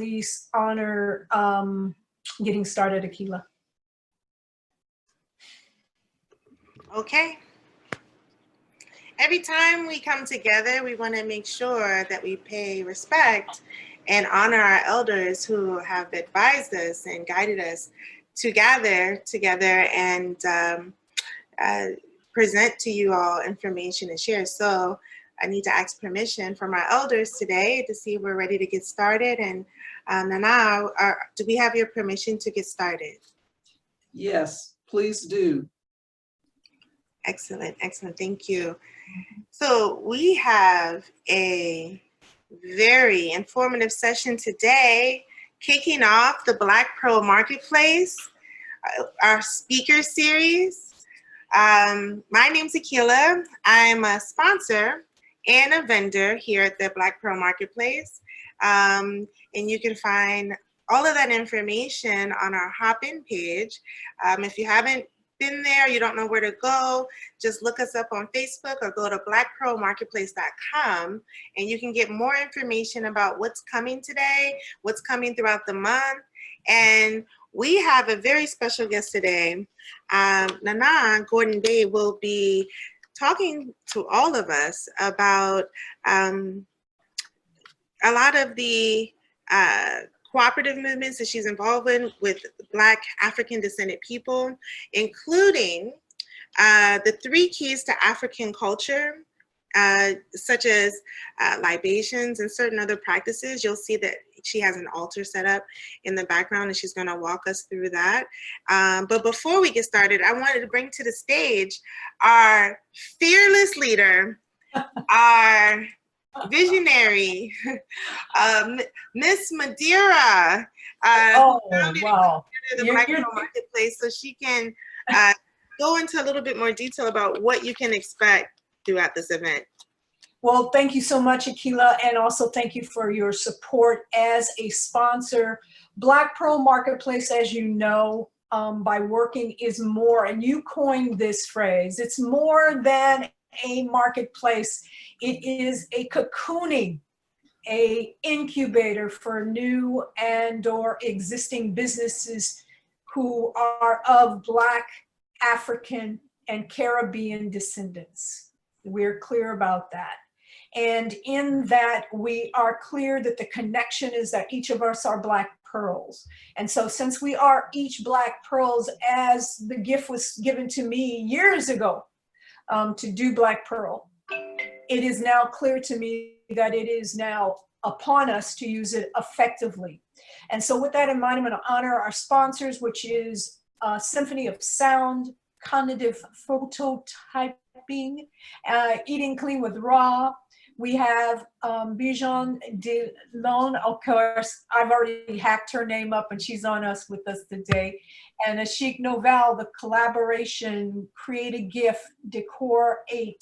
please honor getting started, Aklah. Okay. Every time we come together, we want to make sure that we pay respect and honor our elders who have advised us and guided us to gather together and present to you all information and share. So I need to ask permission from our elders today to see if we're ready to get started. And Nana, do we have your permission to get started? Yes, please do. Excellent, excellent, thank you. So we have a very informative session today, kicking off the Black Pearl Marketplace, our speaker series. My name's Aklah. I'm a sponsor and a vendor here at the Black Pearl Marketplace. And you can find all of that information on our Hop-In page. If you haven't been there, you don't know where to go, just look us up on Facebook or go to blackpearlmarketplace.com and you can get more information about what's coming today, what's coming throughout the month. And we have a very special guest today. Nana Gordon Bay will be talking to all of us about a lot of the cooperative movements that she's involved in with Black African descended people, including the 3 keys to African culture, such as libations and certain other practices. You'll see that she has an altar set up in the background and she's gonna walk us through that. But before we get started, I wanted to bring to the stage our fearless leader, our visionary, Miss Madeira. Oh, wow. The Black Pearl Marketplace, so she can go into a little bit more detail about what you can expect throughout this event. Well, thank you so much, Aklah, and also thank you for your support as a sponsor. Black Pearl Marketplace, as you know, by working is more, and you coined this phrase, it's more than a marketplace. It is a cocooning, a incubator for new and or existing businesses who are of Black, African, and Caribbean descendants. We're clear about that. And in that, we are clear that the connection is that each of us are Black pearls. And so since we are each Black pearls, as the gift was given to me years ago, to do Black Pearl, it is now clear to me that it is now upon us to use it effectively. And so with that in mind, I'm going to honor our sponsors, which is Symphony of Sound, Cognitive Phototyping, Eating Clean with Raw. We have Bijan de Lone, of course, I've already hacked her name up and she's on us with us today. And Ashik Novel, the collaboration, Create a Gift, Decor 8,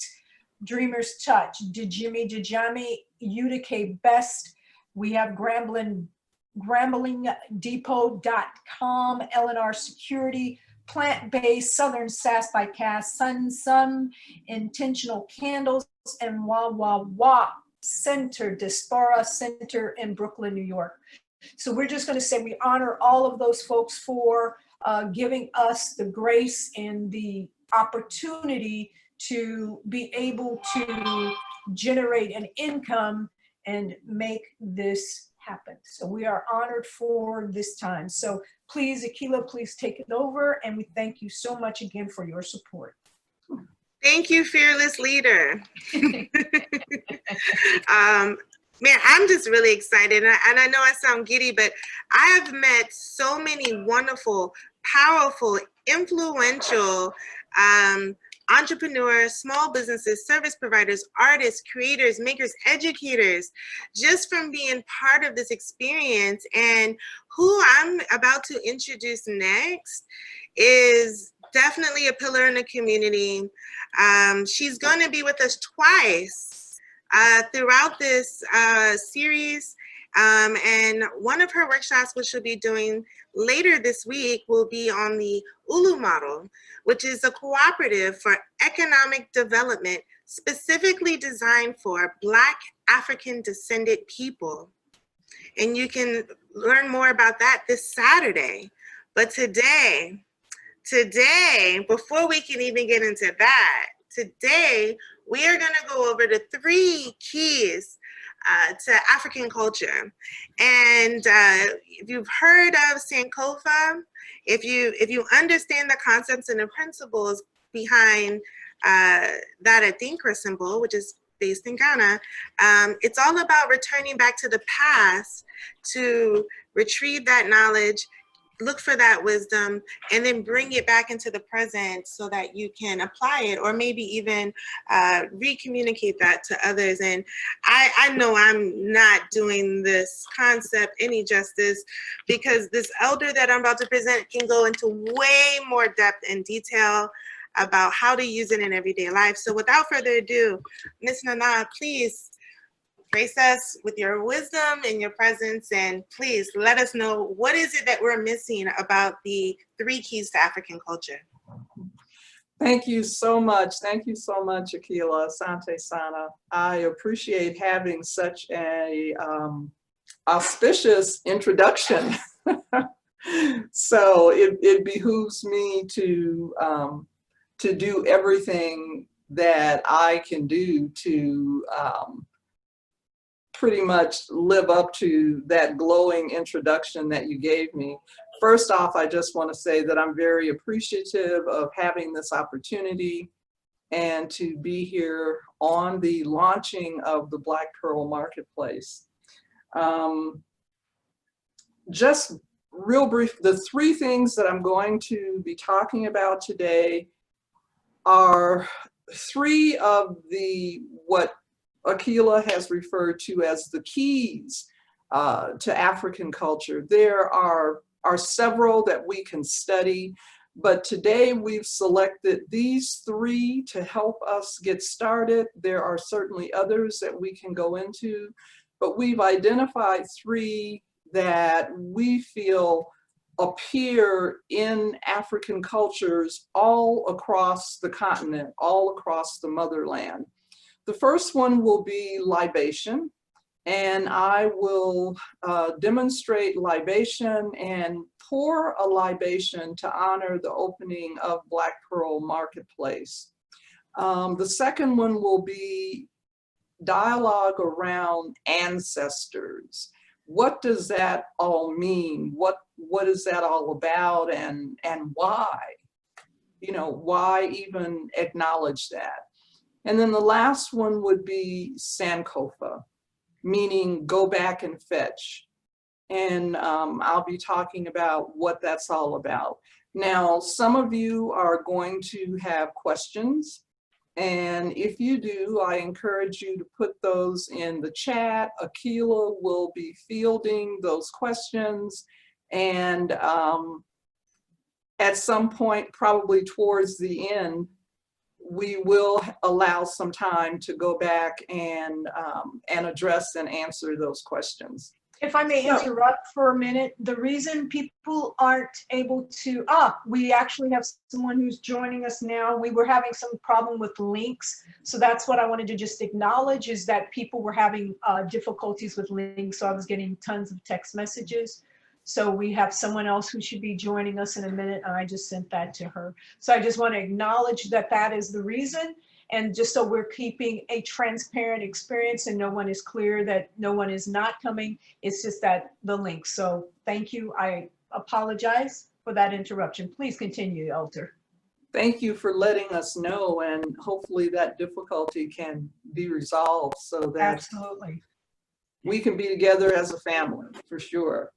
Dreamer's Touch, Djami, Utica Best. We have GramblingDepot.com, LNR Security, Plant-Based, Southern Sass by Cass, Sun, Intentional Candles, and Wah Center, Diaspora Center in Brooklyn, New York. So we're just going to say we honor all of those folks for giving us the grace and the opportunity to be able to generate an income and make this happen. So we are honored for this time. So please, Aklah, please take it over. And we thank you so much again for your support. Thank you, fearless leader. Man, I'm just really excited. And I know I sound giddy, but I have met so many wonderful, powerful, influential entrepreneurs, small businesses, service providers, artists, creators, makers, educators, just from being part of this experience. And who I'm about to introduce next is definitely a pillar in the community. She's going to be with us twice throughout this series. And one of her workshops, which she'll be doing later this week, will be on the ULU model, which is a cooperative for economic development specifically designed for Black African descended people. And you can learn more about that this Saturday. But today, before we can even get into that, today we are going to go over the 3 keys to African culture. And if you've heard of Sankofa, if you understand the concepts and the principles behind that Adinkra symbol, which is based in Ghana, it's all about returning back to the past to retrieve that knowledge, look for that wisdom, and then bring it back into the present so that you can apply it, or maybe even re-communicate that to others. And I know I'm not doing this concept any justice, because this elder that I'm about to present can go into way more depth and detail about how to use it in everyday life. So without further ado, Ms. Nana, please grace us with your wisdom and your presence, and please let us know, what is it that we're missing about the 3 keys to African culture? Thank you so much. Thank you so much, Akila. Asante Sana. I appreciate having such a auspicious introduction. So it behooves me to do everything that I can do to pretty much live up to that glowing introduction that you gave me. First off, I just want to say that I'm very appreciative of having this opportunity and to be here on the launching of the Black Pearl Marketplace. Just real brief, the 3 things that I'm going to be talking about today are 3 of the, what Akila has referred to as the keys to African culture. There are several that we can study, but today we've selected these 3 to help us get started. There are certainly others that we can go into, but we've identified 3 that we feel appear in African cultures all across the continent, all across the motherland. The first one will be libation, and I will demonstrate libation and pour a libation to honor the opening of Black Pearl Marketplace. The second one will be dialogue around ancestors. What does that all mean? What is that all about, and why? You know, why even acknowledge that? And then the last one would be Sankofa, meaning go back and fetch. And I'll be talking about what that's all about. Now, some of you are going to have questions. And if you do, I encourage you to put those in the chat. Akila will be fielding those questions. And at some point, probably towards the end, we will allow some time to go back and address and answer those questions. If I may interrupt for a minute, the reason people aren't able to, we actually have someone who's joining us now. We were having some problem with links. So that's what I wanted to just acknowledge, is that people were having difficulties with links. So I was getting tons of text messages. So we have someone else who should be joining us in a minute, and I just sent that to her. So I just want to acknowledge that that is the reason. And just so we're keeping a transparent experience and no one is clear that no one is not coming, it's just that the link. So thank you. I apologize for that interruption. Please continue, Elder. Thank you for letting us know, and hopefully that difficulty can be resolved so that absolutely we can be together as a family, for sure.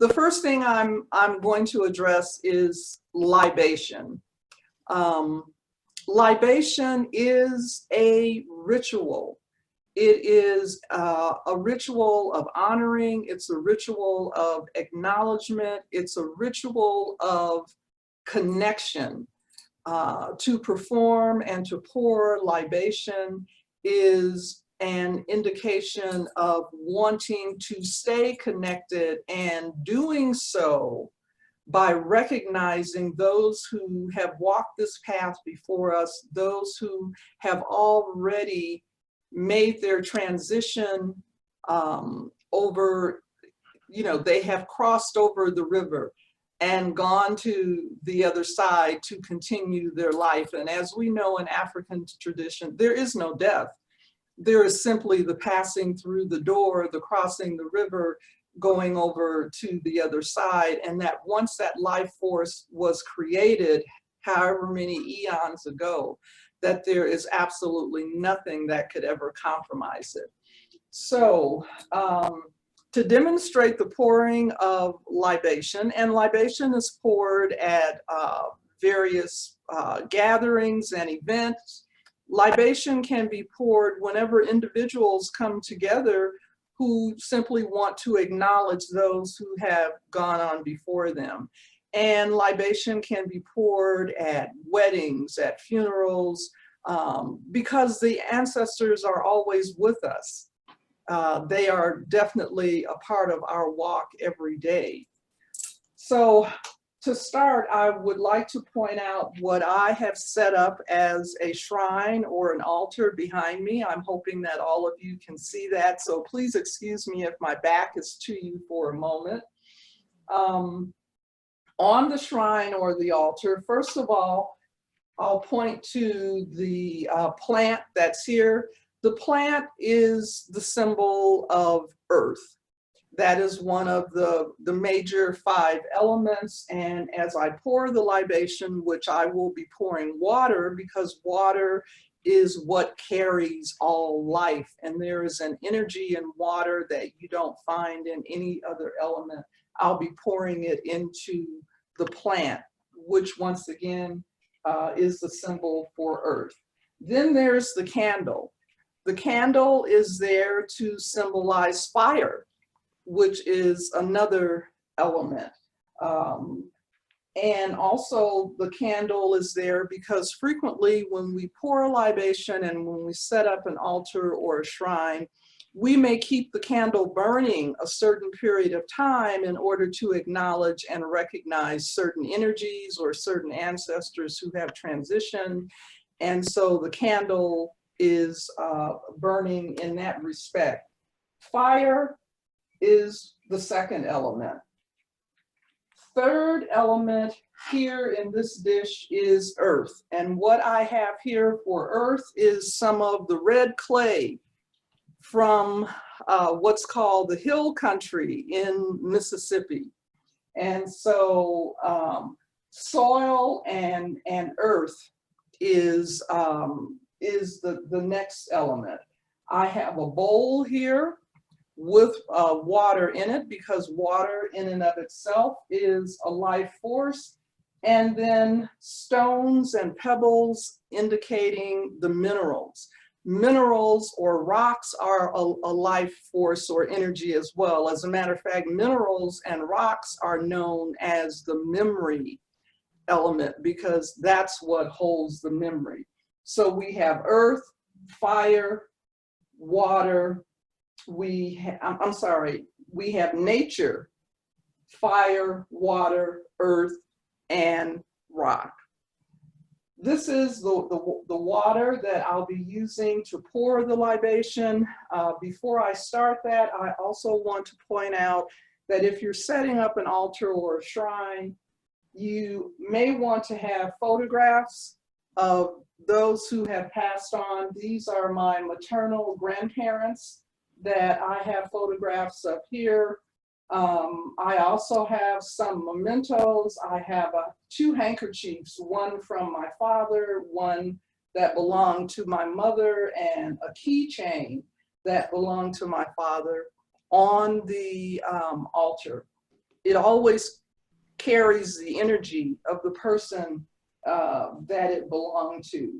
The first thing I'm going to address is libation. Libation is a ritual. It is a ritual of honoring. It's a ritual of acknowledgement. It's a ritual of connection. To perform and to pour libation is an indication of wanting to stay connected, and doing so by recognizing those who have walked this path before us, those who have already made their transition over you know, they have crossed over the river and gone to the other side to continue their life. And as we know in African tradition, there is no death. There is simply the passing through the door, the crossing the river, going over to the other side. And that once that life force was created, however many eons ago, that there is absolutely nothing that could ever compromise it. So to demonstrate the pouring of libation, and libation is poured at various gatherings and events. Libation can be poured whenever individuals come together who simply want to acknowledge those who have gone on before them. And libation can be poured at weddings, at funerals, because the ancestors are always with us. They are definitely a part of our walk every day. So to start, I would like to point out what I have set up as a shrine or an altar behind me. I'm hoping that all of you can see that, so please excuse me if my back is to you for a moment. On the shrine or the altar, first of all, I'll point to the plant that's here. The plant is the symbol of earth. That is one of the major 5 elements. And as I pour the libation, which I will be pouring water, because water is what carries all life. And there is an energy in water that you don't find in any other element. I'll be pouring it into the plant, which once again is the symbol for earth. Then there's the candle. The candle is there to symbolize fire, which is another element. And also the candle is there because frequently when we pour a libation and when we set up an altar or a shrine, we may keep the candle burning a certain period of time in order to acknowledge and recognize certain energies or certain ancestors who have transitioned. And so the candle is burning in that respect. Fire is the second element. Third element here in this dish is earth. And what I have here for earth is some of the red clay from what's called the hill country in Mississippi. And so soil and earth is the next element. I have a bowl here with water in it, because water in and of itself is a life force, and then stones and pebbles indicating the minerals. Minerals or rocks are a life force or energy as well. As a matter of fact, minerals and rocks are known as the memory element because that's what holds the memory. So we have earth, fire, water, we have nature, fire, water, earth, and rock. This is the water that I'll be using to pour the libation. Before I start that, I also want to point out that if you're setting up an altar or a shrine, you may want to have photographs of those who have passed on. These are my maternal grandparents that I have photographs of here. I also have some mementos. I have 2 handkerchiefs, one from my father, one that belonged to my mother, and a keychain that belonged to my father on the altar. It always carries the energy of the person that it belonged to.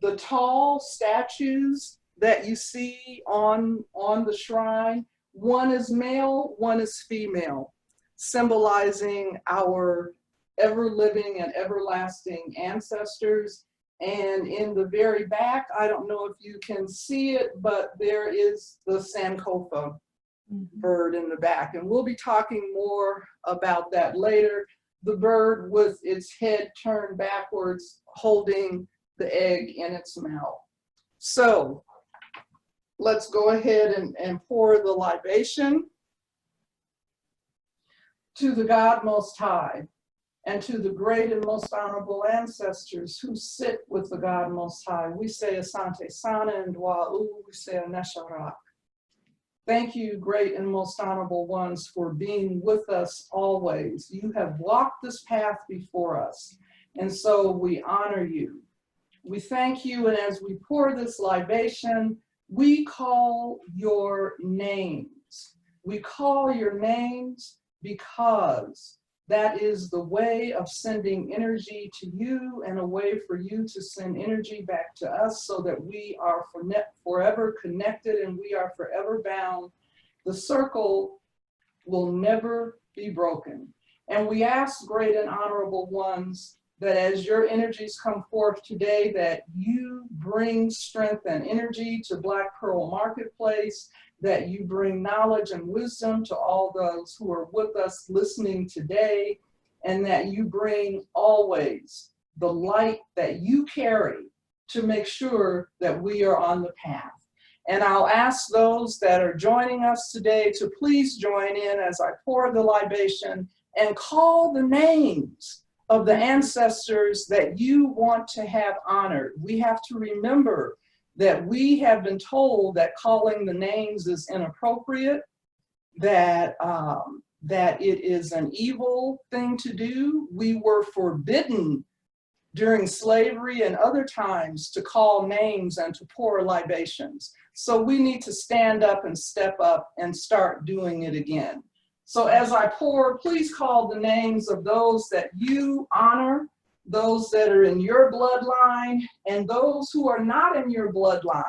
The tall statues that you see on the shrine, one is male, one is female, symbolizing our ever-living and everlasting ancestors. And in the very back, I don't know if you can see it, but there is the Sankofa bird in the back. And we'll be talking more about that later. The bird with its head turned backwards, holding the egg in its mouth. So let's go ahead and pour the libation. to the God Most High, and to the great and most honorable ancestors who sit with the God Most High. We say Asante Sana and Dwa'u, we say Anesharak. Thank you, great and most honorable ones, for being with us always. You have walked this path before us, and so we honor you. We thank you, and as we pour this libation, we call your names. We call your names because that is the way of sending energy to you and a way for you to send energy back to us so that we are forever connected and we are forever bound. The circle will never be broken. And we ask, great and honorable ones, that as your energies come forth today, that you bring strength and energy to Black Pearl Marketplace, that you bring knowledge and wisdom to all those who are with us listening today, and that you bring always the light that you carry to make sure that we are on the path. And I'll ask those that are joining us today to please join in as I pour the libation and call the names of the ancestors that you want to have honored. We have to remember that we have been told that calling the names is inappropriate, that it is an evil thing to do. We were forbidden during slavery and other times to call names and to pour libations. So we need to stand up and step up and start doing it again. So as I pour, please call the names of those that you honor, those that are in your bloodline, and those who are not in your bloodline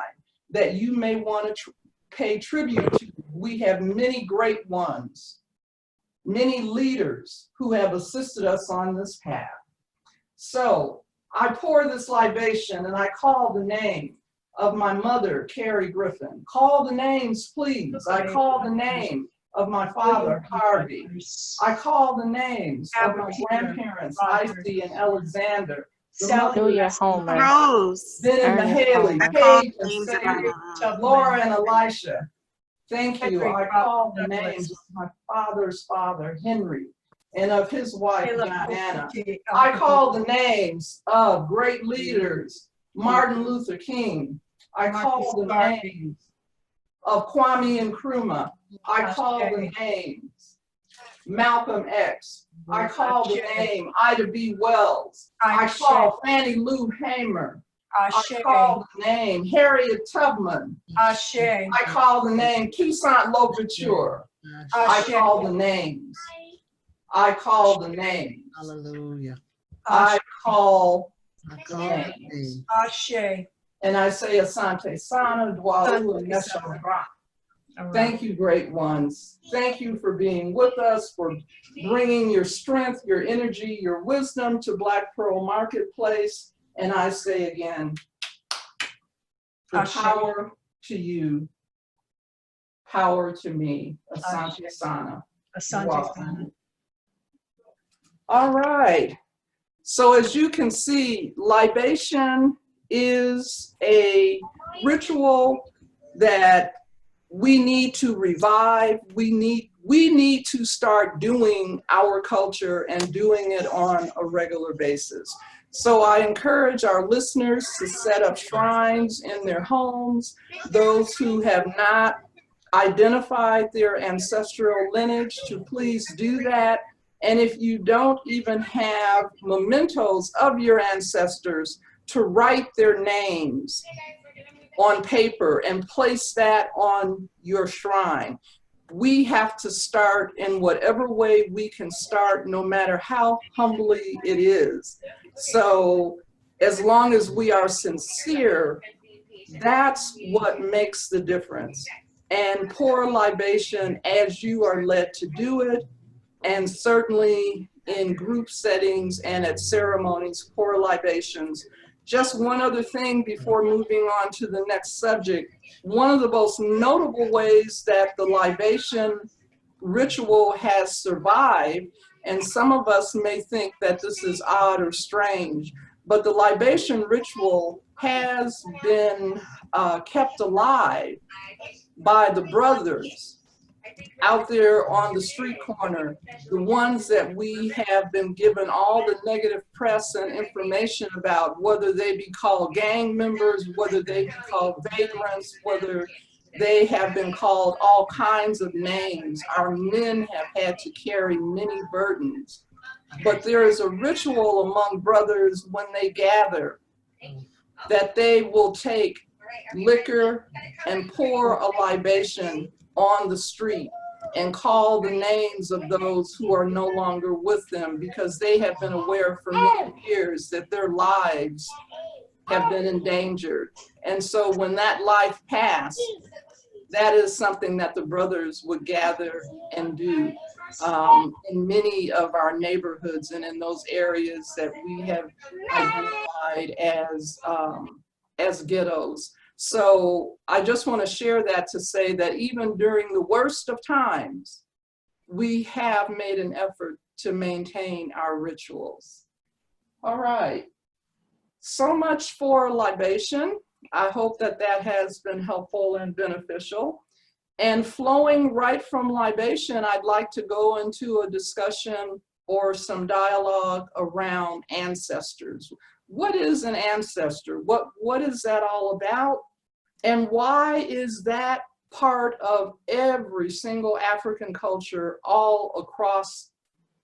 that you may want to pay tribute to. We have many great ones, many leaders who have assisted us on this path. So I pour this libation and I call the name of my mother, Carrie Griffin. Call the names, please. I call the name of my father, Harvey. I call the names of my grandparents, Icy and Alexander. Hallelujah, Homer. Rose. Then Mahaley, I call Paige, the and names of Sarah, my Laura and Elisha. Thank you. I call the names of my father's father, Henry, and of his wife, Diana. I call the names of great leaders, Martin Luther King. I call the names of Kwame Nkrumah. I call the names Malcolm X. I call the name Ida B. Wells. I call Fannie Lou Hamer. I call the name Harriet Tubman. I call the name Toussaint Louverture. I call the names. I call the names. Hallelujah. I call I the call the names. name. And I say Asante Sana, Dwa'u, and Nesharak. Thank you, great ones. Thank you for being with us, for bringing your strength, your energy, your wisdom to Black Pearl Marketplace. And I say again, the power to you, power to me. Asante Sana. Asante Sana. All right. So as you can see, libation is a ritual that we need to revive. We need to start doing our culture and doing it on a regular basis. So I encourage our listeners to set up shrines in their homes. Those who have not identified their ancestral lineage, to please do that. And if you don't even have mementos of your ancestors, to write their names on paper and place that on your shrine. We have to start in whatever way we can start, no matter how humbly it is. So as long as we are sincere, that's what makes the difference. And pour libation as you are led to do it, and certainly in group settings and at ceremonies, pour libations. Just one other thing before moving on to the next subject. One of the most notable ways that the libation ritual has survived, and some of us may think that this is odd or strange, but the libation ritual has been kept alive by the brothers out there on the street corner, the ones that we have been given all the negative press and information about, whether they be called gang members, whether they be called vagrants, whether they have been called all kinds of names. Our men have had to carry many burdens. But there is a ritual among brothers when they gather that they will take liquor and pour a libation on the street and call the names of those who are no longer with them, because they have been aware for many years that their lives have been endangered. And so when that life passed, that is something that the brothers would gather and do in many of our neighborhoods and in those areas that we have identified as ghettos. So I just want to share that to say that even during the worst of times, we have made an effort to maintain our rituals. All right, so much for libation. I hope that that has been helpful and beneficial. And flowing right from libation, I'd like to go into a discussion or some dialogue around ancestors. What is an ancestor? What is that all about? And why is that part of every single African culture all across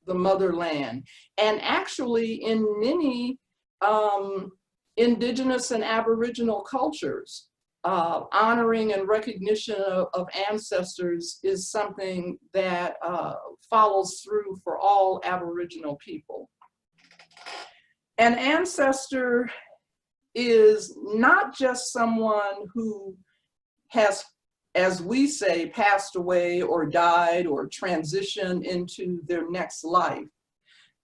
the motherland? And actually in many indigenous and aboriginal cultures, honoring and recognition of ancestors is something that follows through for all Aboriginal people. An ancestor is not just someone who has, as we say, passed away or died or transitioned into their next life,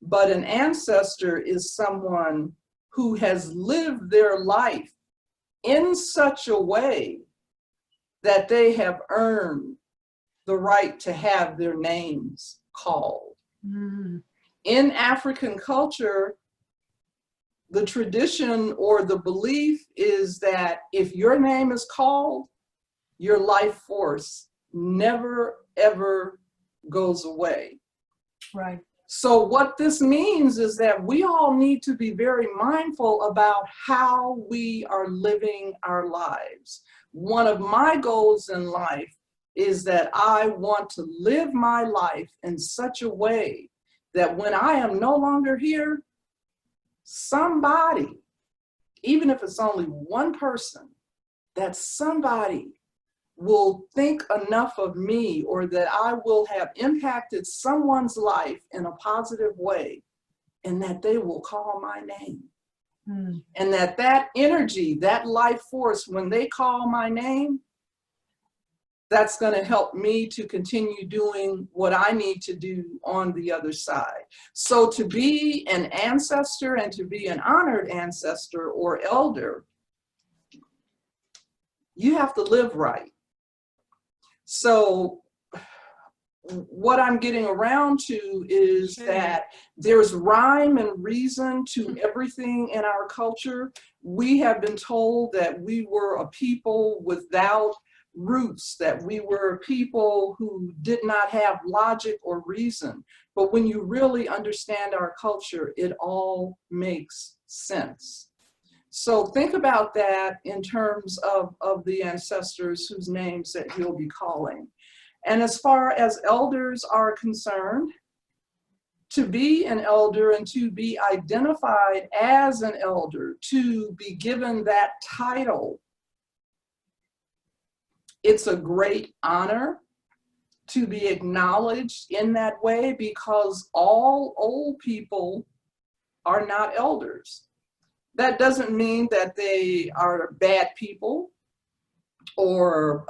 but an ancestor is someone who has lived their life in such a way that they have earned the right to have their names called. Mm. In African culture, the tradition or the belief is that if your name is called, your life force never, ever goes away. Right. So what this means is that we all need to be very mindful about how we are living our lives. One of my goals in life is that I want to live my life in such a way that when I am no longer here, somebody, even if it's only one person, that somebody will think enough of me, or that I will have impacted someone's life in a positive way, and that they will call my name. Mm. And that energy, that life force, when they call my name, that's going to help me to continue doing what I need to do on the other side. So to be an ancestor and to be an honored ancestor or elder, you have to live right. So what I'm getting around to is that there's rhyme and reason to everything in our culture. We have been told that we were a people without roots, that we were a people who did not have logic or reason. But when you really understand our culture, it all makes sense. So think about that in terms of the ancestors whose names that you'll be calling. And as far as elders are concerned, to be an elder and to be identified as an elder, to be given that title, it's a great honor to be acknowledged in that way, because all old people are not elders. That doesn't mean that they are bad people or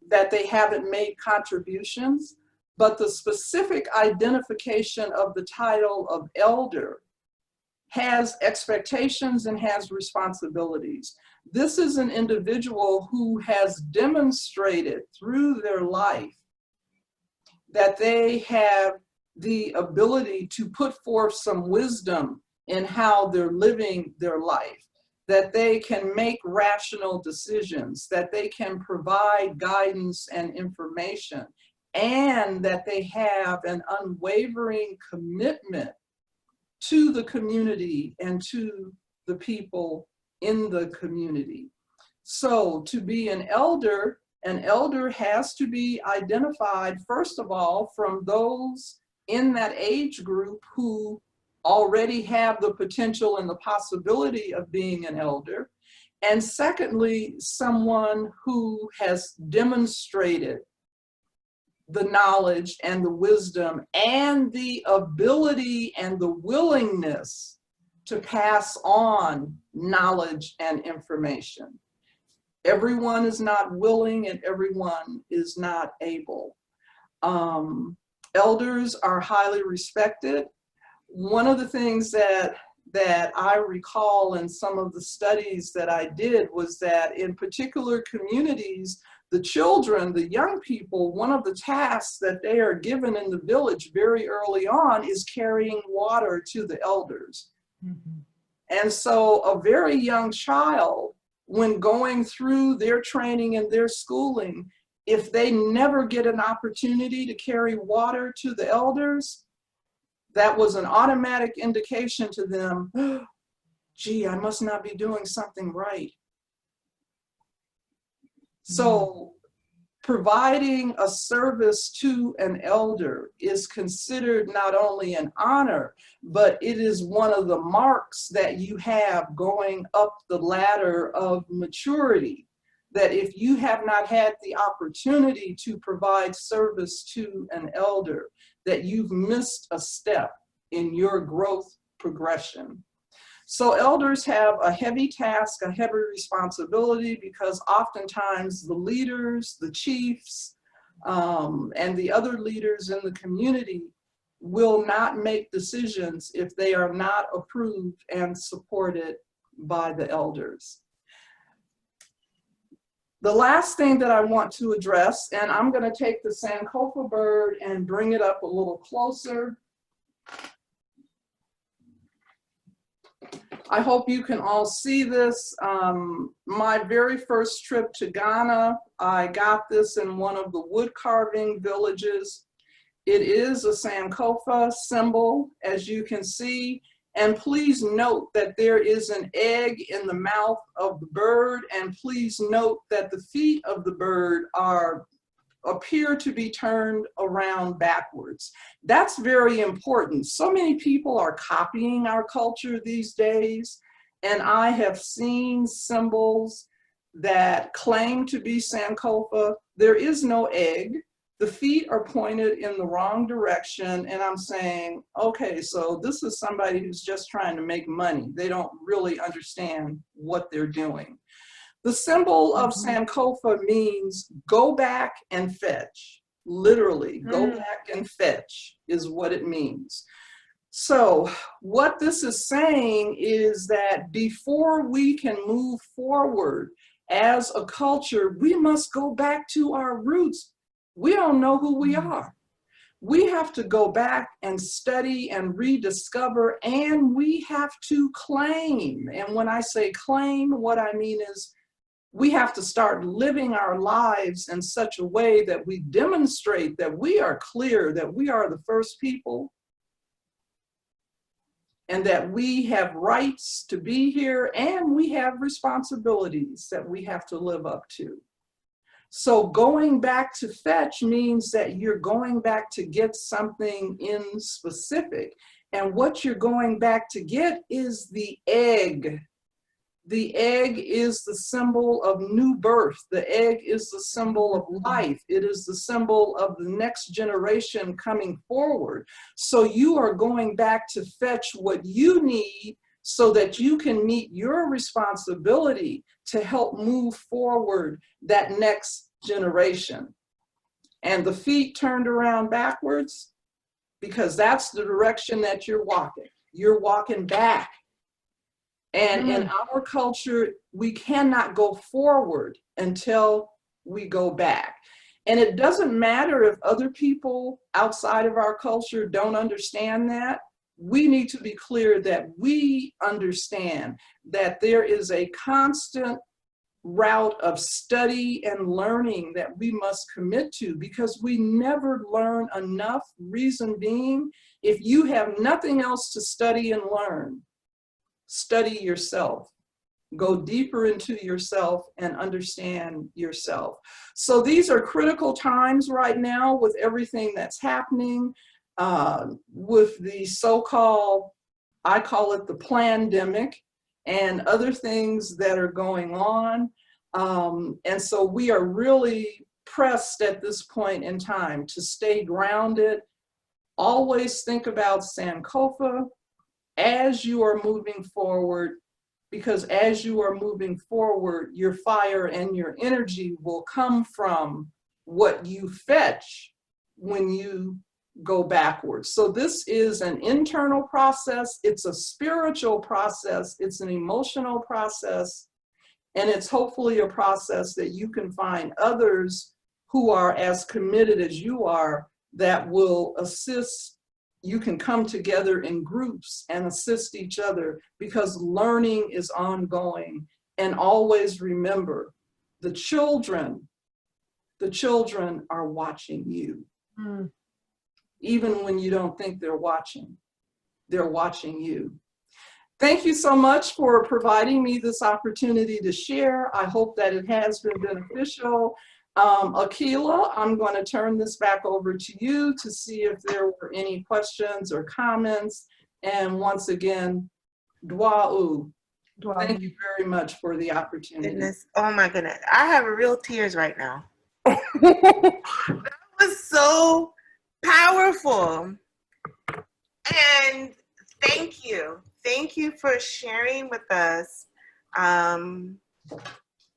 that they haven't made contributions, but the specific identification of the title of elder has expectations and has responsibilities. This is an individual who has demonstrated through their life that they have the ability to put forth some wisdom in how they're living their life, that they can make rational decisions, that they can provide guidance and information, and that they have an unwavering commitment to the community and to the people in the community. So to be an elder has to be identified, first of all, from those in that age group who already have the potential and the possibility of being an elder. And secondly, someone who has demonstrated the knowledge and the wisdom and the ability and the willingness to pass on knowledge and information. Everyone is not willing and everyone is not able. Elders are highly respected. One of the things that I recall in some of the studies that I did was that in particular communities, the children, the young people, one of the tasks that they are given in the village very early on is carrying water to the elders. Mm-hmm. And so a very young child, when going through their training and their schooling, if they never get an opportunity to carry water to the elders, that was an automatic indication to them, oh, gee, I must not be doing something right. So providing a service to an elder is considered not only an honor, but it is one of the marks that you have going up the ladder of maturity. That if you have not had the opportunity to provide service to an elder, that you've missed a step in your growth progression. So elders have a heavy task, a heavy responsibility, because oftentimes the leaders, the chiefs, and the other leaders in the community will not make decisions if they are not approved and supported by the elders. The last thing that I want to address, and I'm going to take the Sankofa bird and bring it up a little closer. I hope you can all see this. My very first trip to Ghana, I got this in one of the wood carving villages. It is a Sankofa symbol, as you can see. And please note that there is an egg in the mouth of the bird, and please note that the feet of the bird appear to be turned around backwards. That's very important. So many people are copying our culture these days, and I have seen symbols that claim to be Sankofa. There is no egg. The feet are pointed in the wrong direction, and I'm saying, okay, so this is somebody who's just trying to make money. They don't really understand what they're doing. The symbol of Sankofa means go back and fetch. Literally, go back and fetch is what it means. So what this is saying is that before we can move forward as a culture, we must go back to our roots. We don't know who we are. We have to go back and study and rediscover, and we have to claim. And when I say claim, what I mean is we have to start living our lives in such a way that we demonstrate that we are clear, that we are the first people, and that we have rights to be here, and we have responsibilities that we have to live up to. So going back to fetch means that you're going back to get something in specific. And what you're going back to get is the egg. The egg is the symbol of new birth. The egg is the symbol of life. It is the symbol of the next generation coming forward. So you are going back to fetch what you need so that you can meet your responsibility to help move forward that next generation. And the feet turned around backwards because that's the direction that you're walking. You're walking back. And in our culture, we cannot go forward until we go back. And it doesn't matter if other people outside of our culture don't understand that. we need to be clear that we understand that there is a constant route of study and learning that we must commit to, because we never learn enough. Reason being, if you have nothing else to study and learn, study yourself. Go deeper into yourself and understand yourself. So these are critical times right now with everything that's happening, with the so-called, I call it the plandemic, and other things that are going on. And so we are really pressed at this point in time to stay grounded. Always think about Sankofa as you are moving forward, because as you are moving forward, your fire and your energy will come from what you fetch when you go backwards. So this is an internal process, it's a spiritual process, it's an emotional process, and it's hopefully a process that you can find others who are as committed as you are that will assist. You can come together in groups and assist each other, because learning is ongoing. And always remember, the children are watching you. Mm. Even when you don't think they're watching you. Thank you so much for providing me this opportunity to share. I hope that it has been beneficial. Aklah, I'm going to turn this back over to you to see if there were any questions or comments. And once again, Dwa'u. Thank you very much for the opportunity. Goodness. Oh my goodness. I have real tears right now. That was so powerful. And thank you. Thank you for sharing with us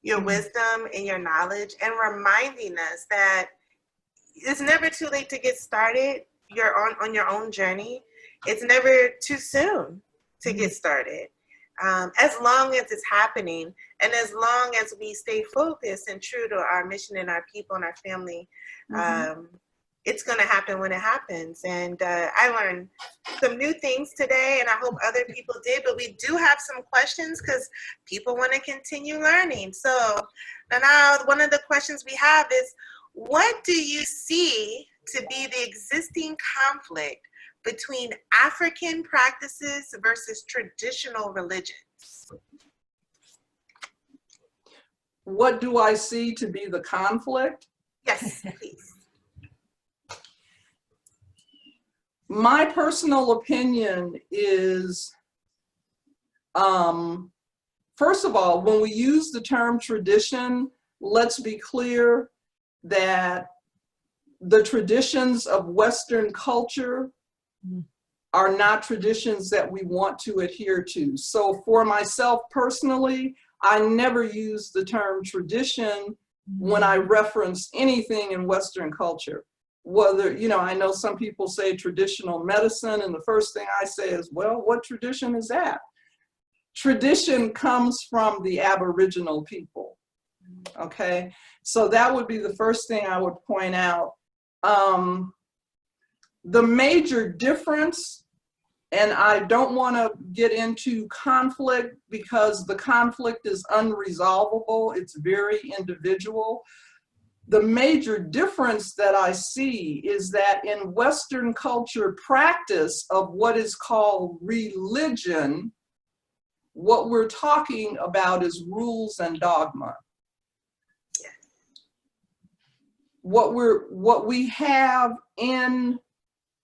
your wisdom and your knowledge, and reminding us that it's never too late to get started. You're on your own journey. It's never too soon to get started. As long as it's happening, and as long as we stay focused and true to our mission and our people and our family, it's going to happen when it happens. And I learned some new things today, and I hope other people did, but we do have some questions because people want to continue learning. So now one of the questions we have is, what do you see to be the existing conflict between African practices versus traditional religions? What do I see to be the conflict? Yes, please. My personal opinion is, first of all, when we use the term tradition, let's be clear that the traditions of Western culture are not traditions that we want to adhere to. So for myself personally, I never use the term tradition when I reference anything in Western culture. Whether, you know, I know some people say traditional medicine, and the first thing I say is, well, what tradition is that? Tradition comes from the Aboriginal people, okay? So that would be the first thing I would point out. The major difference, and I don't want to get into conflict because the conflict is unresolvable, it's very individual. The major difference that I see is that in Western culture practice of what is called religion, what we're talking about is rules and dogma. What we have in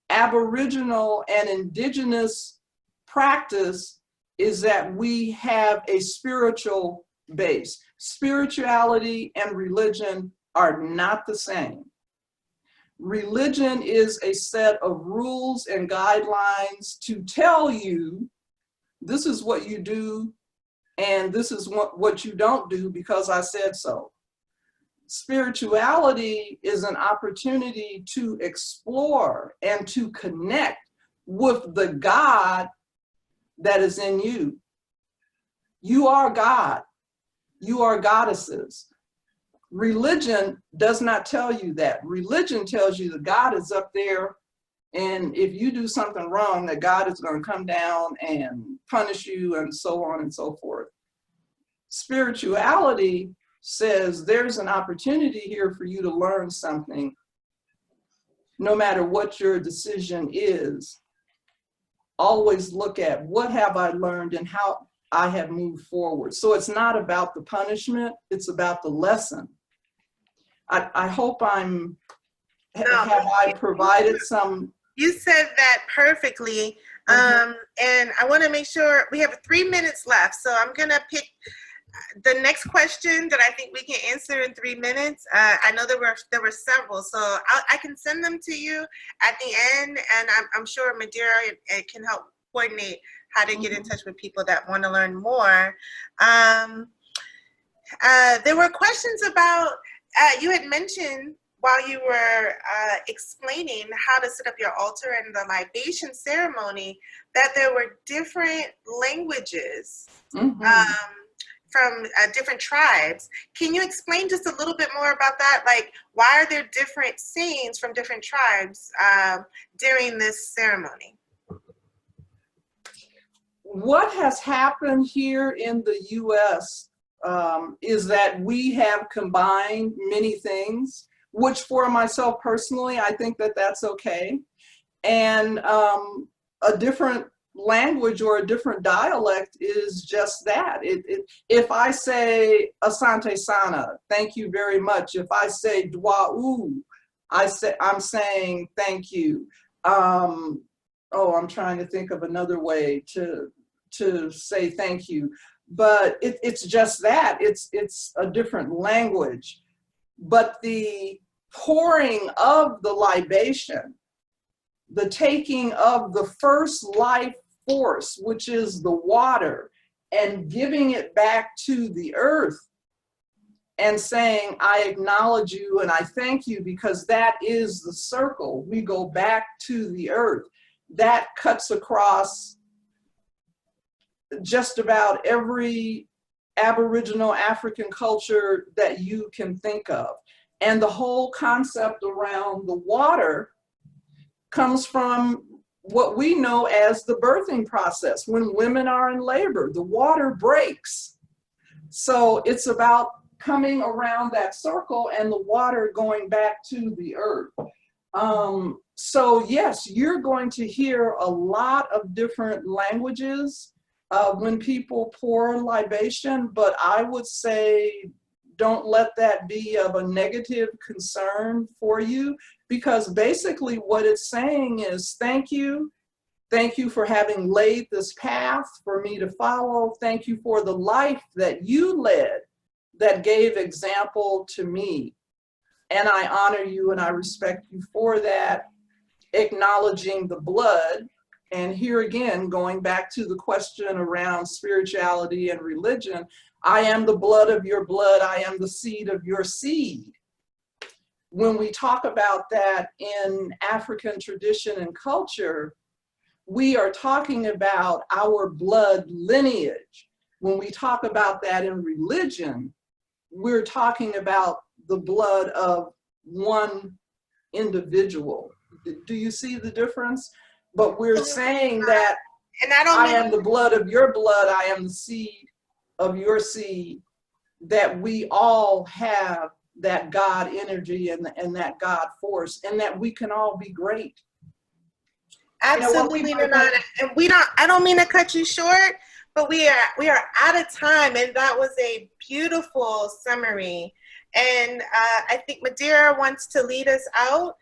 Aboriginal and Indigenous practice is that we have a spiritual base. Spirituality and religion are not the same. Religion is a set of rules and guidelines to tell you this is what you do and this is what you don't do because I said so. Spirituality is an opportunity to explore and to connect with the God that is in you. You are God. You are goddesses. Religion does not tell you that. Religion tells you that God is up there And if you do something wrong, that God is going to come down and punish you and so on and so forth. Spirituality says there's an opportunity here for you to learn something, no matter what your decision is. Always look at what have I learned and how I have moved forward. So it's not about the punishment, it's about the lesson. I hope have I provided some. You said that perfectly. Mhm. And I want to make sure we have 3 minutes left. So I'm going to pick the next question that I think we can answer in 3 minutes. I know there were several, so I can send them to you at the end, and I'm sure Madeira can help coordinate how to get in touch with people that want to learn more. There were questions about, you had mentioned while you were explaining how to set up your altar and the libation ceremony, that there were different languages from different tribes. Can you explain just a little bit more about that? Like, why are there different sayings from different tribes during this ceremony? What has happened here in the US is that we have combined many things, which for myself personally, I think that that's okay. And a different language or a different dialect is just that. If I say asante sana, thank you very much. If I say dwa'u, I'm saying thank you. I'm trying to think of another way to say thank you, but it's just that. It's a different language. But the pouring of the libation, the taking of the first life force, which is the water, and giving it back to the earth and saying, I acknowledge you and I thank you, because that is the circle. We go back to the earth. That cuts across just about every Aboriginal African culture that you can think of. And the whole concept around the water comes from what we know as the birthing process. When women are in labor, the water breaks. So it's about coming around that circle and the water going back to the earth. So yes, you're going to hear a lot of different languages when people pour libation, but I would say don't let that be of a negative concern for you, because basically what it's saying is thank you. Thank you for having laid this path for me to follow. Thank you for the life that you led that gave example to me. And I honor you and I respect you for that, acknowledging the blood. And here again, going back to the question around spirituality and religion, I am the blood of your blood, I am the seed of your seed. When we talk about that in African tradition and culture, we are talking about our blood lineage. When we talk about that in religion, we're talking about the blood of one individual. Do you see the difference? But we're saying that And I am the blood of your blood, I am the seed of your seed, that we all have that God energy and that God force, and that we can all be great. Absolutely, Nanana. And I don't mean to cut you short, but we are out of time, and that was a beautiful summary. And I think Madeira wants to lead us out.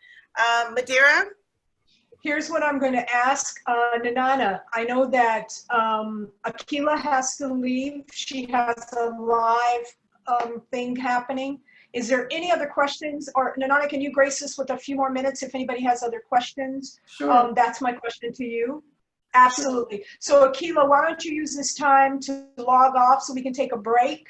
Madeira? Here's what I'm going to ask Nanana. I know that Aklah has to leave. She has a live thing happening. Is there any other questions? Or Nanana, can you grace us with a few more minutes if anybody has other questions? Sure. That's my question to you. Absolutely. So Aklah, why don't you use this time to log off so we can take a break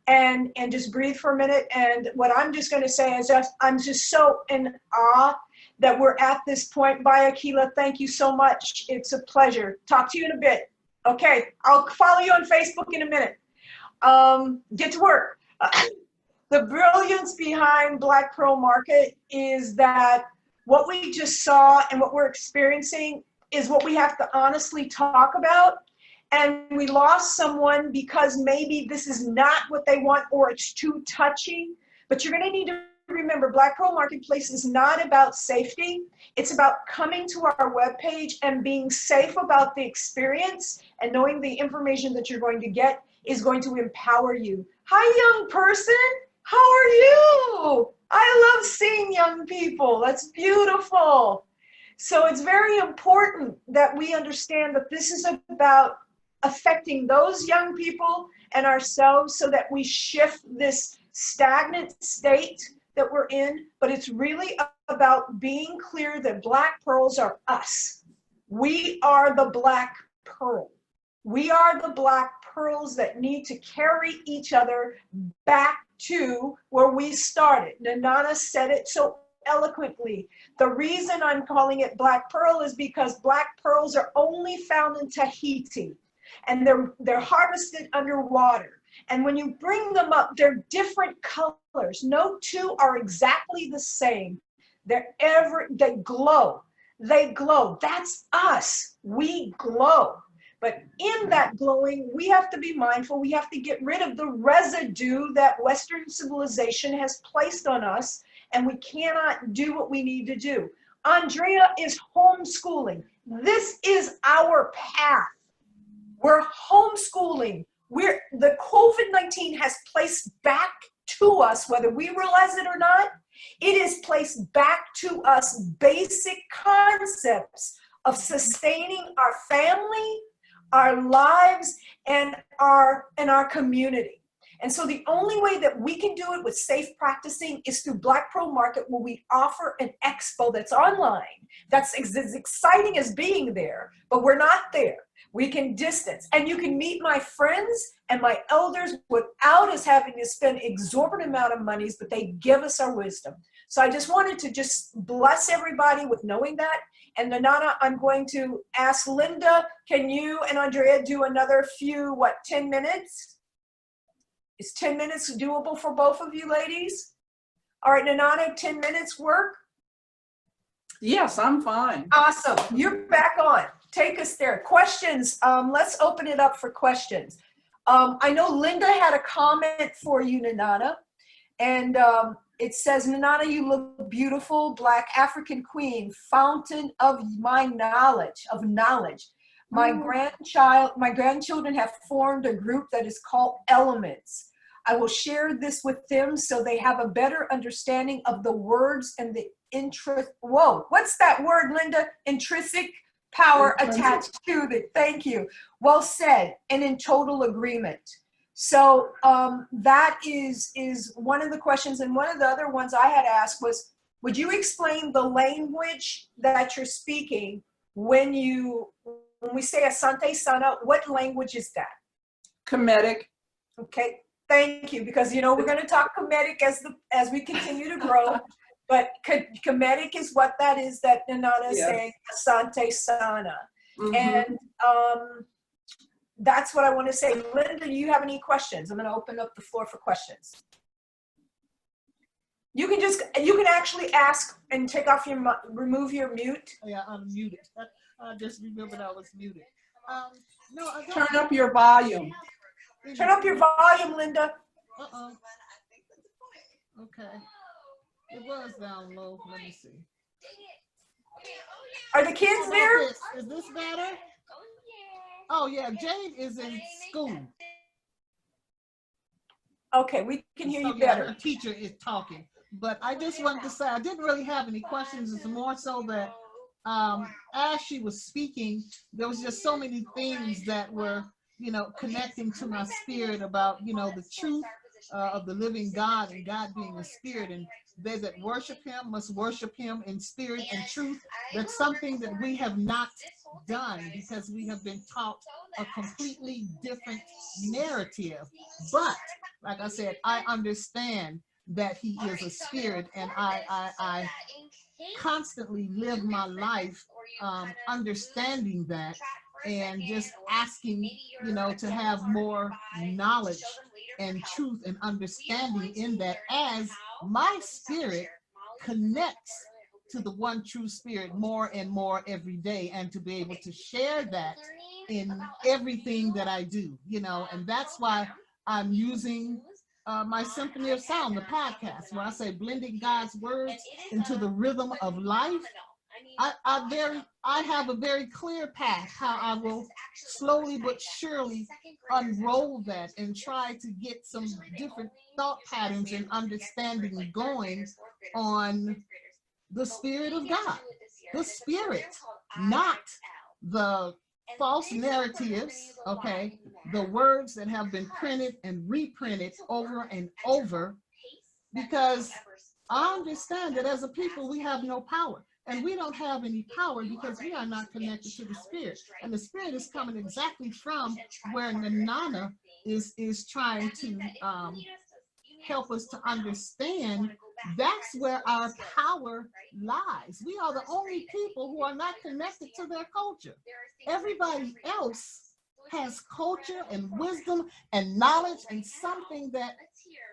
and just breathe for a minute. And what I'm just going to say is that I'm just so in awe that we're at this point. Bye, Aklah. Thank you so much. It's a pleasure. Talk to you in a bit. Okay, I'll follow you on Facebook in a minute. Get to work. The brilliance behind Black Pearl Market is that what we just saw and what we're experiencing is what we have to honestly talk about. And we lost someone because maybe this is not what they want or it's too touchy. But you're going to need to remember, Black Pearl Marketplace is not about safety. It's about coming to our webpage and being safe about the experience and knowing the information that you're going to get is going to empower you. Hi, young person. How are you? I love seeing young people. That's beautiful. So it's very important that we understand that this is about affecting those young people and ourselves so that we shift this stagnant state that we're in. But it's really about being clear that Black pearls are us. We are the Black pearl. We are the Black pearls that need to carry each other back to where we started. Nanana said it so eloquently. The reason I'm calling it Black pearl is because Black pearls are only found in Tahiti, and they're harvested underwater. And when you bring them up, they're different colors. No two are exactly the same. They glow. They glow. That's us. We glow. But in that glowing, we have to be mindful. We have to get rid of the residue that Western civilization has placed on us, and we cannot do what we need to do. Andrea is homeschooling. This is our path. We're homeschooling. The COVID-19 has placed back to us, whether we realize it or not, it has placed back to us basic concepts of sustaining our family, our lives, and our community. And so the only way that we can do it with safe practicing is through Black Pearl Market, where we offer an expo that's online. That's as exciting as being there, but we're not there. We can distance, and you can meet my friends and my elders without us having to spend exorbitant amount of monies, but they give us our wisdom. So I just wanted to just bless everybody with knowing that. And Nanana, I'm going to ask Linda, can you and Andrea do another few, 10 minutes? Is 10 minutes doable for both of you ladies? All right, Nanana, 10 minutes work? Yes, I'm fine. Awesome, you're back on. Take us there. Questions, let's open it up for questions. I know Linda had a comment for you, Nanana, and it says, Nanana, you look beautiful, Black African queen, fountain of my knowledge, My grandchildren have formed a group that is called Elements. I will share this with them so they have a better understanding of the words and the what's that word, Linda? Intrinsic power attached to it. Thank you. Well said, and in total agreement. So that is one of the questions. And one of the other ones I had asked was, would you explain the language that you're speaking when we say Asante Sana? What language is that? Kemetic. Okay, thank you. Because we're going to talk Kemetic as we continue to grow. But Kemetic is what that is that Nanana is saying, Asante Sana. Mm-hmm. And that's what I want to say. Linda, do you have any questions? I'm going to open up the floor for questions. You can actually ask and remove your mute. Yeah, I'm muted. I just remembered I was muted. No, I don't. Turn up your volume. Turn up your volume, Linda. Uh-oh. Okay. It was down low. Let me see. Are the kids there? Is this better? Oh yeah, Jade is in school. Okay, we can hear you better. Her teacher is talking. But I just wanted to say I didn't really have any questions. It's more so that as she was speaking, there was just so many things that were, connecting to my spirit about, the truth of the living God and God being a spirit, and they that worship him must worship him in spirit and truth. That's something that we have not done because we have been taught a completely different narrative. But like I said, I understand that he is a spirit, and I constantly live my life understanding that and just asking, to have more knowledge and truth and understanding in that as my spirit connects to the one true spirit more and more every day, and to be able to share that in everything that I do, you know, and that's why I'm using my Symphony of Sound, the podcast, where I say blending God's words into the rhythm of life. I have a very clear path how I will slowly but surely unroll that and try to get some different thought patterns and understanding going on the Spirit of God, the Spirit, not the false narratives, okay, the words that have been printed and reprinted over and over, because I understand that as a people we have no power, and we don't have any power because we are not connected to the Spirit, and the Spirit is coming exactly from where Nanana is trying to help us to understand. That's where our power lies. We are the only people who are not connected to their culture. Everybody else has culture and wisdom and knowledge and something that,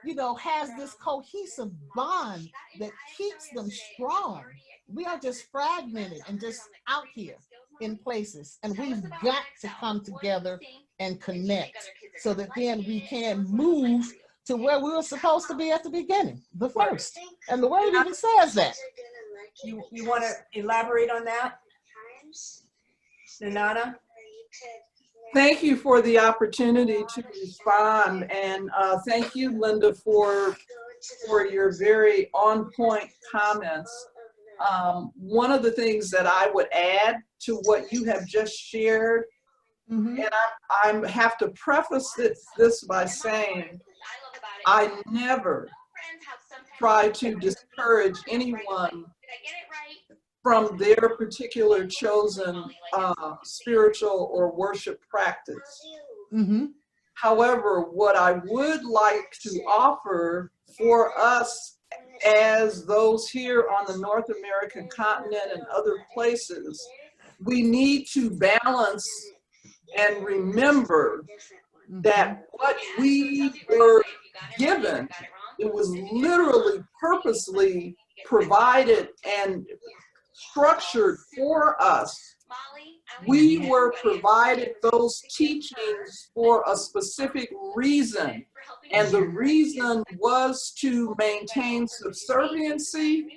you know, has this cohesive bond that keeps them strong. We are just fragmented and just out here in places, and we've got to come together and connect so that then we can move to where we were supposed to be at the beginning, the first. And the word even says that. You want to elaborate on that, Nanana? Thank you for the opportunity to respond, and thank you, Linda, for your very on-point comments. One of the things that I would add to what you have just shared, and I have to preface this by saying, I never try to discourage anyone from their particular chosen spiritual or worship practice. However, what I would like to offer for us as those here on the North American continent and other places, we need to balance and remember that what we were given, it was literally purposely provided and structured for us. We were provided those teachings for a specific reason, and the reason was to maintain subserviency,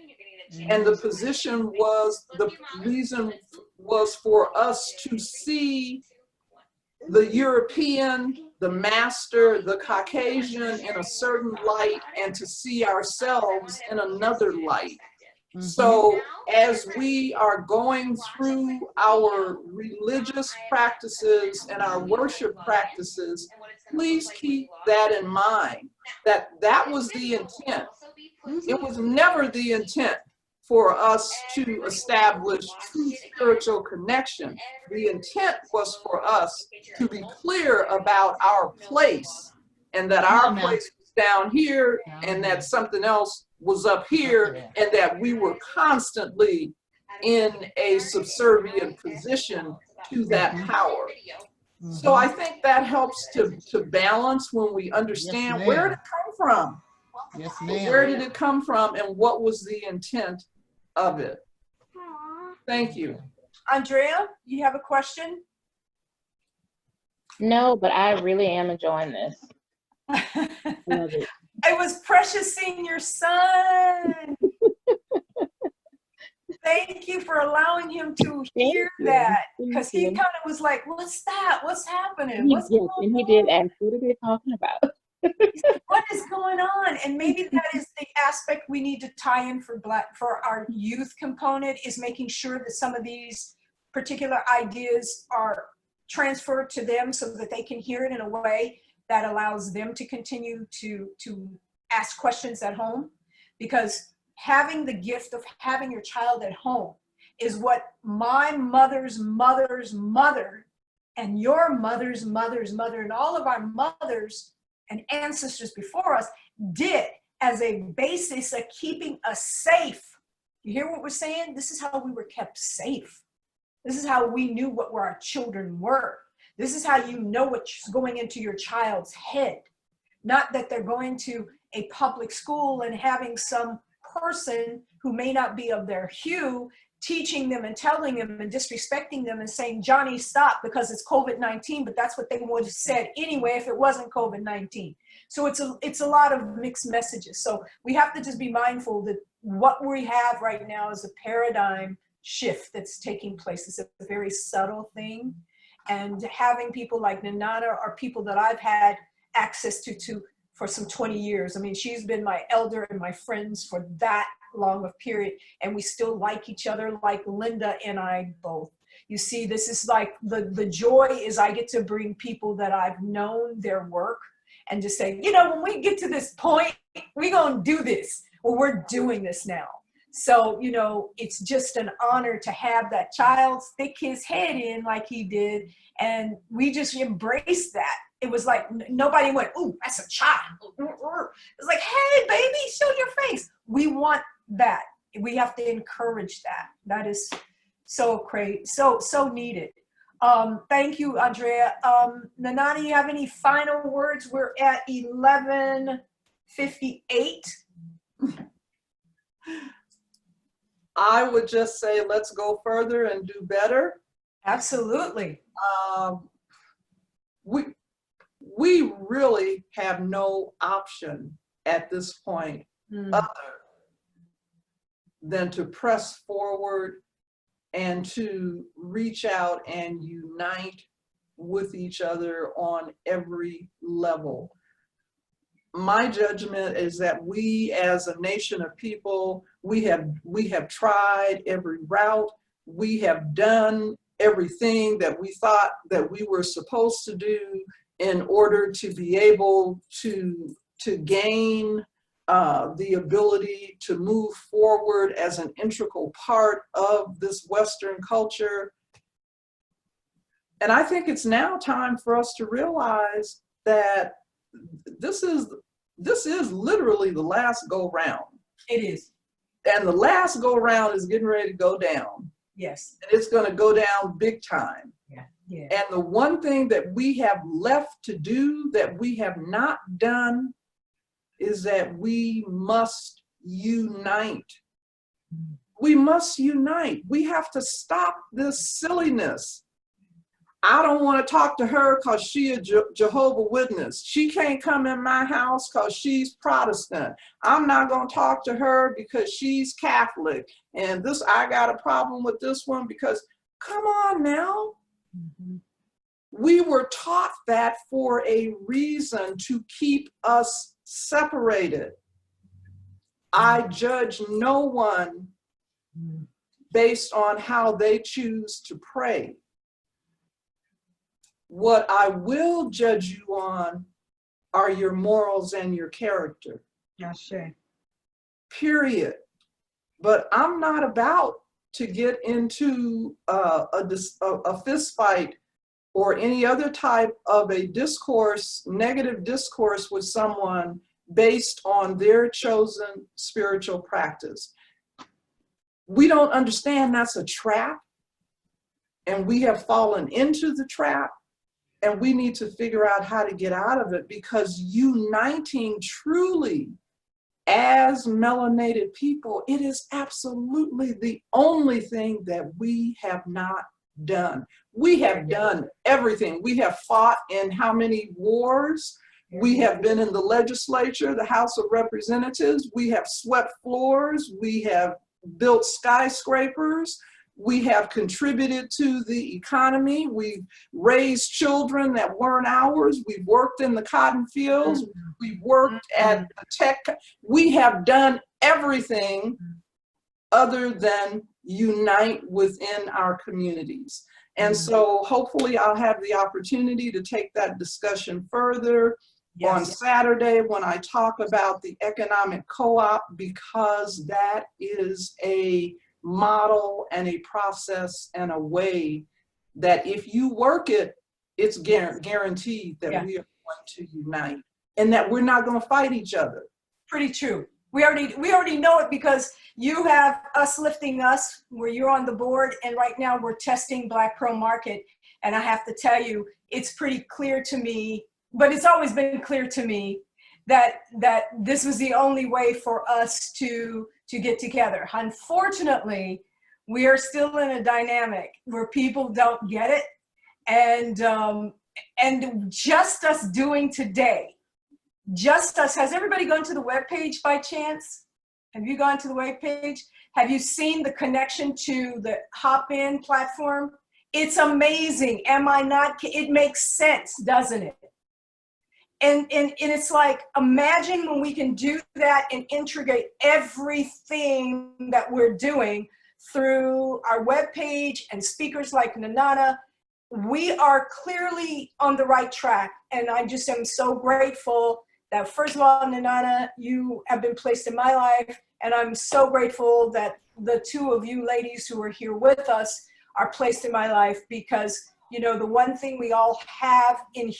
and the reason was for us to see the European, the master, the Caucasian in a certain light, and to see ourselves in another light. So as we are going through our religious practices and our worship practices, please keep that in mind, that was the intent. It was never the intent for us to establish true spiritual connection. The intent was for us to be clear about our place, and that our place was down here, and that something else was up here, and that we were constantly in a subservient position to that power. So I think that helps to balance when we understand where did it come from? Yes, ma'am. Where did it come from, and what was the intent of it? Thank you. Andrea, you have a question? No, but I really am enjoying this. Love it. It was precious seeing your son. Thank you for allowing him to hear that, because he kind of was like, what's that? What's happening? What's going on? And he did ask, what are they talking about? He said, what is going on? And maybe that is the aspect we need to tie in for our youth component, is making sure that some of these particular ideas are transferred to them so that they can hear it in a way that allows them to continue to ask questions at home. Because having the gift of having your child at home is what my mother's mother's mother and your mother's mother's mother and all of our mothers and ancestors before us did as a basis of keeping us safe. You hear what we're saying? This is how we were kept safe. This is how we knew what our children were. This is how you know what's going into your child's head. Not that they're going to a public school and having some person who may not be of their hue, teaching them and telling them and disrespecting them and saying, Johnny, stop, because it's COVID-19, but that's what they would have said anyway if it wasn't COVID-19. So it's a lot of mixed messages. So we have to just be mindful that what we have right now is a paradigm shift that's taking place. It's a very subtle thing. And having people like Nanana are people that I've had access to for some 20 years. I mean, she's been my elder and my friends for that long of period, and we still like each other, like Linda and I both. You see, this is like the joy is I get to bring people that I've known their work and just say, you know, when we get to this point, we're gonna do this. Well, we're doing this now. So, you know, it's just an honor to have that child stick his head in like he did, and we just embraced that. It was like nobody went, ooh, that's a child. It's like, hey, baby, show your face. We want that. We have to encourage that. That is so great, so needed. Thank you, Andrea. Nanana, you have any final words? We're at 11:58. I would just say, let's go further and do better. Absolutely. We really have no option at this point other than to press forward and to reach out and unite with each other on every level. My judgment is that we as a nation of people, we have tried every route. We have done everything that we thought that we were supposed to do in order to be able to gain the ability to move forward as an integral part of this Western culture. And I think it's now time for us to realize that this is literally the last go round. It is. And the last go round is getting ready to go down. Yes. And it's going to go down big time. Yeah. Yeah. And the one thing that we have left to do that we have not done is that we must unite. We must unite. We have to stop this silliness. I don't want to talk to her because she a Jehovah's Witness. She can't come in my house because she's Protestant. I'm not going to talk to her because she's Catholic. And this, I got a problem with this one because, come on now. We were taught that for a reason, to keep us separated. I judge no one based on how they choose to pray. What I will judge you on are your morals and your character. Yes. Period. But I'm not about to get into a fist fight or any other type of a discourse, negative discourse with someone based on their chosen spiritual practice. We don't understand that's a trap, and we have fallen into the trap, and we need to figure out how to get out of it, because uniting truly as melanated people, it is absolutely the only thing that we have not done. We have done everything. We have fought in how many wars? We have been in the legislature, the House of Representatives. We have swept floors. We have built skyscrapers. We have contributed to the economy. We've raised children that weren't ours. We've worked in the cotton fields. We've worked at the tech. We have done everything other than unite within our communities. And so hopefully I'll have the opportunity to take that discussion further on Saturday when I talk about the economic co-op, because that is a model and a process and a way that if you work it, it's guaranteed that we are going to unite and that we're not going to fight each other. Pretty true. We already know it, because you have us lifting us where you're on the board, and right now we're testing Black Pearl Market. And I have to tell you, it's pretty clear to me, but it's always been clear to me that this was the only way for us to get together. Unfortunately, we are still in a dynamic where people don't get it, and just us doing today, just us. Has everybody gone to the webpage by chance? Have you gone to the webpage? Have you seen the connection to the Hop-In platform? It's amazing. Am I not? It makes sense, doesn't it? And it's like, imagine when we can do that and integrate everything that we're doing through our webpage and speakers like Nanana. We are clearly on the right track. And I just am so grateful that, first of all, Nanana, you have been placed in my life. And I'm so grateful that the two of you ladies who are here with us are placed in my life, because you know, the one thing we all have in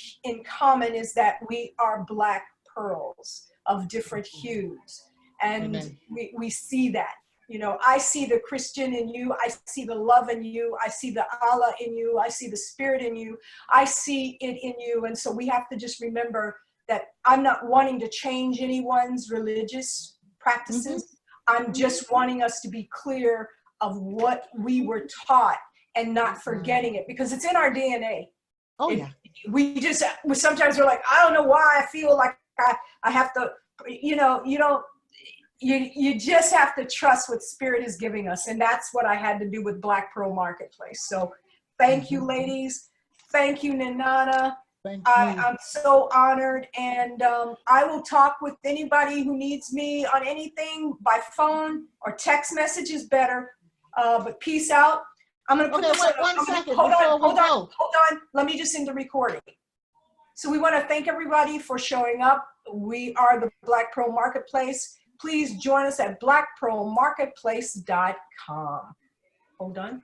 common is that we are Black pearls of different hues. And we see that. You know, I see the Christian in you. I see the love in you. I see the Allah in you. I see the spirit in you. I see it in you. And so we have to just remember that I'm not wanting to change anyone's religious practices. I'm just wanting us to be clear of what we were taught and not forgetting it, because it's in our DNA. Oh, yeah. We sometimes we're like, I don't know why I feel like I have to, you know, you just have to trust what Spirit is giving us. And that's what I had to do with Black Pearl Marketplace. So thank you, ladies. Thank you, Nanana. Thank you. I'm so honored. And I will talk with anybody who needs me on anything by phone or text message is better. But peace out. I'm going to put this wait, on. one second Hold before on. Let me just end the recording. So we want to thank everybody for showing up. We are the Black Pearl Marketplace. Please join us at blackpearlmarketplace.com. Hold on.